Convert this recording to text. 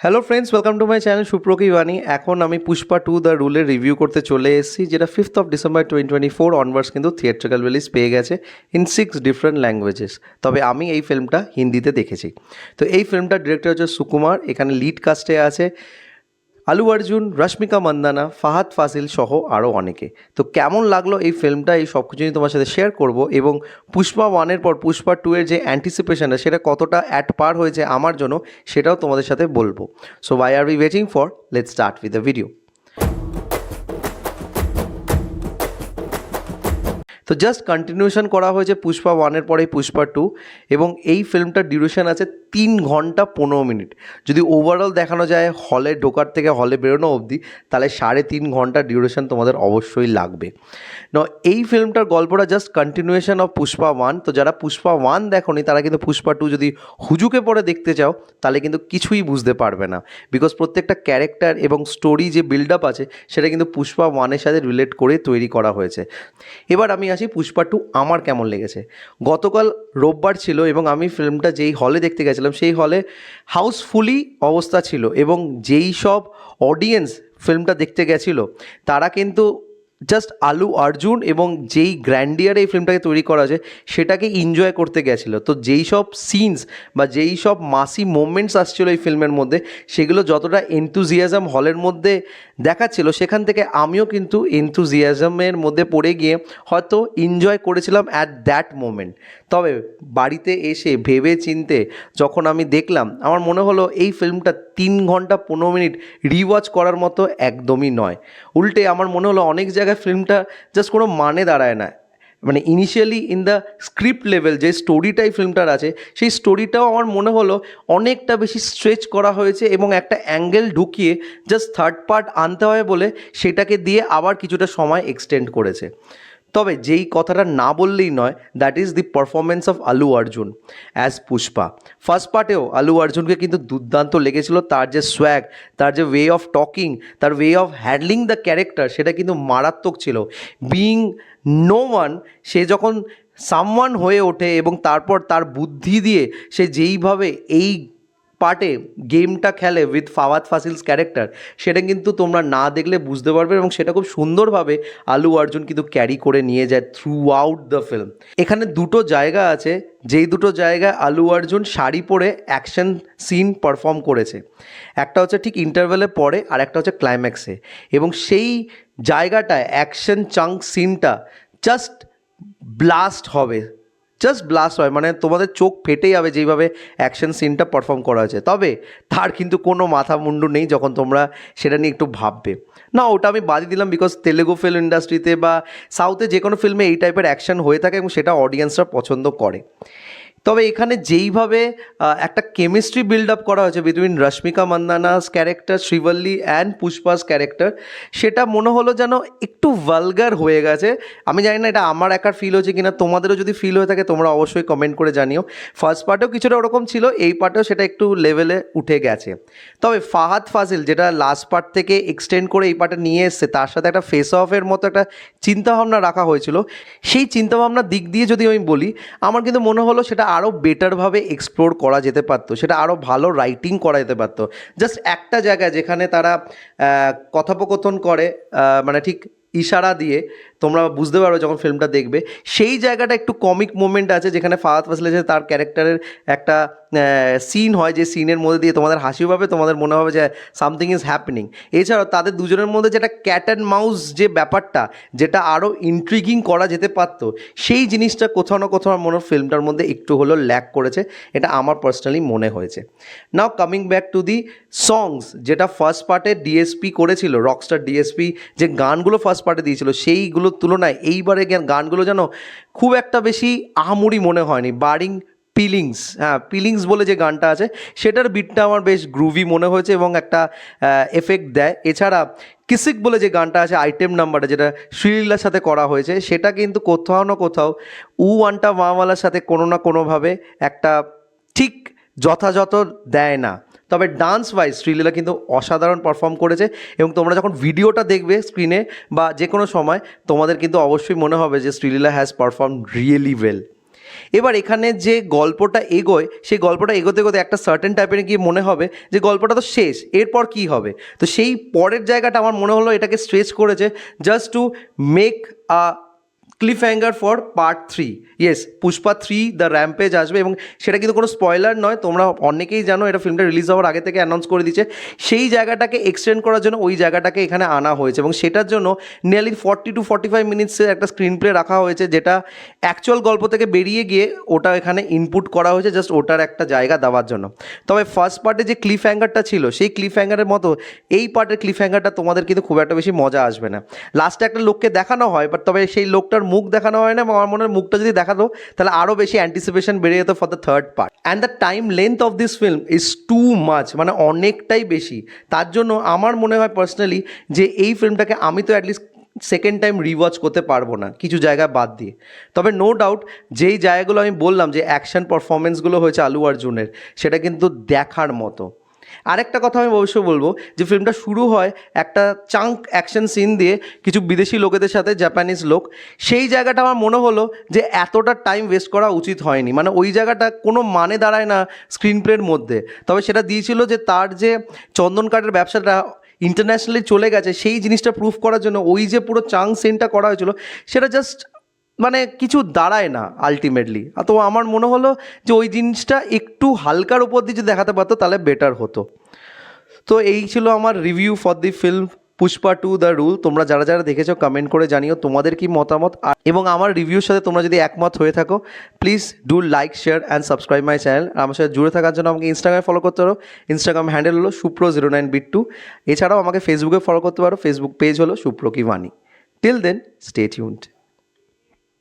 Hello friends, welcome to my channel সুপ্রকি বাণী। এখন আমি পুষ্পা 2 দ্য রুলের রিভিউ করতে চলে এসেছি, যেটা 5th অফ ডিসেম্বর 2024 অনওয়ার্ডস কিন্তু থিয়েট্রিক্যাল রিলিজ পেয়ে গেছে ইন 6 ডিফারেন্ট ল্যাঙ্গুয়েজেস। তবে আমি এই ফিল্মটা হিন্দিতে দেখেছি। তো এই ফিল্মটার ডিরেক্টর হচ্ছে সুকুমার। এখানে লিড কাস্টে আছে আলু অর্জুন, রশ্মিকা মান্দানা, ফাহাদ ফাজিল সহ আরও অনেকে। তো কেমন লাগলো এই ফিল্মটা, এই সব কিছু নিয়ে তোমার সাথে শেয়ার করব, এবং পুষ্পা 1-এর পর পুষ্পা 2 এর যে অ্যান্টিসিপেশনটা সেটা কতটা অ্যাট পার হয়েছে আমার জন্য, সেটাও তোমাদের সাথে বলবো। So why are we waiting for, let's start with the video. তো জাস্ট কন্টিনিউশন করা হয়েছে পুষ্পা 1-এর পরেই পুষ্পা 2, এবং এই ফিল্মটার ডিউরেশন আছে 3 ঘন্টা 15 মিনিট। যদি ওভারঅল দেখানো যায় হলে ঢোকার থেকে হলে বেরোনো অবধি, তাহলে 3.5 ঘন্টা ডিউরেশন তোমাদের অবশ্যই লাগবে। না, এই ফিল্মটার গল্পটা জাস্ট কন্টিনিউশন অফ পুষ্পা 1। তো যারা পুষ্পা 1 দেখোনি তারা কিন্তু পুষ্পা 2 যদি হুজুকে পরে দেখতে চাও তাহলে কিন্তু কিছুই বুঝতে পারবে না, বিকজ প্রত্যেকটা ক্যারেক্টার এবং স্টোরি যে বিল্ড আপ আছে সেটা কিন্তু পুষ্পা 1-এর সাথে রিলেট করে তৈরি করা হয়েছে। এবার আমি আসি পুষ্পা 2 আমার কেমন লেগেছে। গতকাল রোববার ছিল এবং আমি ফিল্মটা যেই হলে দেখতে গেছিলাম সেই হলে হাউসফুলি অবস্থা ছিল, এবং যেই সব অডিয়েন্স ফিল্মটা দেখতে গেছিলো তারা কিন্তু জাস্ট আলু অর্জুন এবং যেই গ্র্যান্ডিয়ারে এই ফিল্মটাকে তৈরি করা হয়েছে সেটাকে এনজয় করতে গেছিলো। তো যেই সব সিনস বা যেই সব মাসি মোমেন্টস আসছিলো এই ফিল্মের মধ্যে, সেগুলো যতটা এনথুজিয়াজম হলের মধ্যে দেখাচ্ছিল, সেখান থেকে আমিও কিন্তু এনথুজিয়াজমের মধ্যে পড়ে গিয়ে হয়তো এনজয় করেছিলাম অ্যাট দ্যাট মোমেন্ট। তবে বাড়িতে এসে ভেবে চিনতে যখন আমি দেখলাম, আমার মনে হলো এই ফিল্মটা 3 ঘন্টা 15 মিনিট রিওয়াচ করার মতো একদমই নয়। উল্টে আমার মনে হলো অনেক জায়গায় ফিল্মটা জাস্ট কোনো মানে দাঁড়ায় না। মানে initially in the script level যে স্টোরিটাই ফিল্মটার আছে, সেই স্টোরিটাও আমার মনে হলো অনেকটা বেশি স্ট্রেচ করা হয়েছে, এবং একটা অ্যাঙ্গেল ঢুকিয়ে জাস্ট থার্ড পার্ট আনতে হয় বলে সেটাকে দিয়ে আবার কিছুটা সময় এক্সটেন্ড করেছে। তবে যেই কথাটা না বললেই নয়, that is the performance of আলু অর্জুন অ্যাজ পুষ্পা। ফার্স্ট পার্টেও আলু অর্জুনকে কিন্তু দুর্দান্ত লেগেছিল। তার যে সোয়াগ, তার যে ওয়ে অফ টকিং, তার way of handling the character, সেটা কিন্তু মারাত্মক ছিল। বিইং নো ওয়ান, সে যখন সামওয়ান হয়ে ওঠে এবং তারপর তার বুদ্ধি দিয়ে সে যেইভাবে এই পার্টে গেমটা খেলে উইথ ফাওয়াদ ফাসিলস ক্যারেক্টার, সেটা কিন্তু তোমরা না দেখলে বুঝতে পারবে, এবং সেটা খুব সুন্দরভাবে আলু অর্জুন কিন্তু ক্যারি করে নিয়ে যায় থ্রু আউট দ্য ফিল্ম। এখানে দুটো জায়গা আছে, যেই দুটো জায়গায় আলু অর্জুন শাড়ি পরে অ্যাকশন সিন পারফর্ম করেছে। একটা হচ্ছে ঠিক ইন্টারভেলের পরে, আর একটা হচ্ছে ক্লাইম্যাক্সে, এবং সেই জায়গাটায় অ্যাকশন চাঙ্ক সিনটা জাস্ট ব্লাস্ট হবে, জাস্ট ব্লাস্ট হয়, মানে তোমাদের চোখ ফেটে যাবে যেইভাবে অ্যাকশন সিনটা পারফর্ম করা হয়েছে। তবে তার কিন্তু কোনো মাথা মুন্ডু নেই যখন তোমরা সেটা নিয়ে একটু ভাববে। না, ওটা আমি বাদই দিলাম, বিকজ তেলেগু ফিল্ম ইন্ডাস্ট্রিতে বা সাউথে যে কোনো ফিল্মে এই টাইপের অ্যাকশন হয়ে থাকে এবং সেটা অডিয়েন্সরা পছন্দ করে। তবে এখানে যেইভাবে একটা কেমিস্ট্রি বিল্ড আপ করা হয়েছে between Rashmika Mandanna's character, Srivalli and Pushpa's character, সেটা মনে হলো যেন একটু ভালগার হয়ে গেছে। আমি জানি না এটা আমার একার ফিল হচ্ছে কিনা, তোমাদেরও যদি ফিল হয়ে থাকে তোমরা অবশ্যই কমেন্ট করে জানিও। ফার্স্ট পার্টেও কিছুটা ওরকম ছিল, এই পার্টেও সেটা একটু লেভেলে উঠে গেছে। তবে ফাহাদ ফাজিল যেটা লাস্ট পার্ট থেকে এক্সটেন্ড করে এই পার্টে নিয়ে এসছে, তার সাথে একটা ফেস অফের মতো একটা চিন্তাভাবনা রাখা হয়েছিল। সেই চিন্তাভাবনার দিক দিয়ে যদি আমি বলি, আমার কিন্তু মনে হলো সেটা আরও বেটারভাবে এক্সপ্লোর করা যেতে পারতো, সেটা আরও ভালো রাইটিং করা যেতে পারতো। জাস্ট একটা জায়গায় যেখানে তারা কথোপকথন করে, মানে ঠিক ইশারা দিয়ে, তোমরা বুঝতে পারবে যখন ফিল্মটা দেখবে, সেই জায়গাটা একটু কমিক মোমেন্ট আছে, যেখানে ফাহাদ ফাজিল আছে, তার ক্যারেক্টারের একটা সিন হয়, যে সিনের মধ্যে দিয়ে তোমাদের হাসিও পাবে, তোমাদের মনে হবে যে সামথিং ইজ হ্যাপেনিং। এছাড়াও তাদের দুজনের মধ্যে যেটা ক্যাট অ্যান্ড মাউস যে ব্যাপারটা, যেটা আরও ইন্ট্রিগিং করা যেতে পারতো, সেই জিনিসটা কোথাও না কোথাও আমার মনে হয় ফিল্মটার মধ্যে একটু হলেও ল্যাক করেছে, এটা আমার পার্সোনালি মনে হয়েছে। Now coming back to the songs, যেটা ফার্স্ট পার্টে ডিএসপি করেছিল, রকস্টার ডিএসপি যে গানগুলো ফার্স্ট পার্টে দিয়েছিল, সেইগুলোর তুলনায় এইবারে গানগুলো যেন খুব একটা বেশি আহামরি মনে হয়নি। বারিং ফিলিংস, ফিলিংস বলে যে গানটা আছে, সেটার বিটটা আমার বেশ গ্রুভি মনে হয়েছে এবং একটা এফেক্ট দেয়। এছাড়া কিসিক বলে যে গানটা আছে, আইটেম নাম্বারটা যেটা শ্রীলীলার সাথে করা হয়েছে, সেটা কিন্তু কোথাও না কোথাও ওয়ানটা মাওয়ালার সাথে কোনো না কোনোভাবে একটা ঠিক যথাযথ দেয় না। তবে ডান্স ওয়াইজ শ্রীলীলা কিন্তু অসাধারণ পারফর্ম করেছে, এবং তোমরা যখন ভিডিওটা দেখবে স্ক্রিনে বা যে কোনো সময়, তোমাদের কিন্তু অবশ্যই মনে হবে যে Sreeleela has perform really well. এবার এখানে যে গল্পটা এগোয় সেই গল্পটা এগোতে এগোতে একটা সার্টেন টাইপের গিয়ে মনে হবে যে গল্পটা তো শেষ, এরপর কি হবে। তো সেই পরের জায়গাটা আমার মনে হলো এটাকে স্ট্রেচ করেছে just to make a cliff hanger for part 3। Yes, Pushpa 3 the rampage আসবে, এবং সেটা কিন্তু কোনো স্পয়লার নয়, তোমরা অনেকেই জানো, এটা ফিল্মটা রিলিজ হওয়ার আগে থেকে অ্যানাউন্স করে দিচ্ছে। সেই জায়গাটাকে এক্সটেন্ড করার জন্য ওই জায়গাটাকে এখানে আনা হয়েছে, এবং সেটার জন্য নিয়ারলি 40 to 45 মিনিটসের একটা স্ক্রিন প্লে রাখা হয়েছে, যেটা অ্যাকচুয়াল গল্প থেকে বেরিয়ে গিয়ে ওটা এখানে ইনপুট করা হয়েছে জাস্ট ওটার একটা জায়গা দেওয়ার জন্য। তবে ফার্স্ট পার্টে যে ক্লিফ হ্যাঙ্গারটা ছিল সেই ক্লিফ হ্যাঙ্গারের মতো এই পার্টের ক্লিফ হ্যাঙ্গারটা তোমাদের কিন্তু খুব একটা বেশি মজা আসবে না। লাস্টে একটা লোককে দেখানো হয়, বাট তবে সেই লোকটার মুখ দেখানো হয় না, এবং আমার মনে হয় মুখটা যদি দেখাতো তাহলে আরও বেশি অ্যান্টিসিপেশন বেড়ে যেত for the third part. And the time length of this film is too much, মানে অনেকটাই বেশি। তার জন্য আমার মনে হয় পার্সোনালি যে এই ফিল্মটাকে আমি তো অ্যাটলিস্ট সেকেন্ড টাইম রিওয়াচ করতে পারবো না, কিছু জায়গা বাদ দিয়ে। তবে নো ডাউট যেই জায়গাগুলো আমি বললাম যে অ্যাকশন পারফরমেন্সগুলো হয়েছে আলু অর্জুনের, সেটা কিন্তু দেখার মতো। আরেকটা কথা আমি অবশ্যই বলবো যে ফিল্মটা শুরু হয় একটা চাঙ্ক অ্যাকশন সিন দিয়ে কিছু বিদেশি লোকেদের সাথে, জাপানিজ লোক। সেই জায়গাটা আমার মনে হলো যে এতটা টাইম ওয়েস্ট করা উচিত হয়নি, মানে ওই জায়গাটা কোনো মানে দাঁড়ায় না স্ক্রিন প্লের মধ্যে। তবে সেটা দিয়েছিল যে তার যে চন্দন কাঠের ব্যবসাটা ইন্টারন্যাশনালি চলে গেছে, সেই জিনিসটা প্রুফ করার জন্য ওই যে পুরো চাঙ্ক সিনটা করা হয়েছিল, সেটা জাস্ট মানে কিছু দাঁড়ায় না আলটিমেটলি। তো আমার মনে হলো যে ওই জিনিসটা একটু হালকার উপর দিয়ে যদি দেখাতে পারতো তাহলে বেটার হতো। তো এই ছিল আমার review for the film Pushpa 2 the rule. তোমরা যারা যারা দেখেছো কমেন্ট করে জানিও তোমাদের কি মতামত, এবং আমার রিভিউর সাথে তোমরা যদি একমত হয়ে থাকো please do like, share and subscribe my channel. আমার সাথে জুড়ে থাকার জন্য আমাকে ইনস্টাগ্রামে ফলো করতে পারো, ইনস্টাগ্রাম হ্যান্ডেল হলো supro09bit2। এছাড়াও আমাকে ফেসবুকে ফলো করতে পারো, ফেসবুক পেজ হলো সুপ্রো কি বাণী। Till then stay tuned.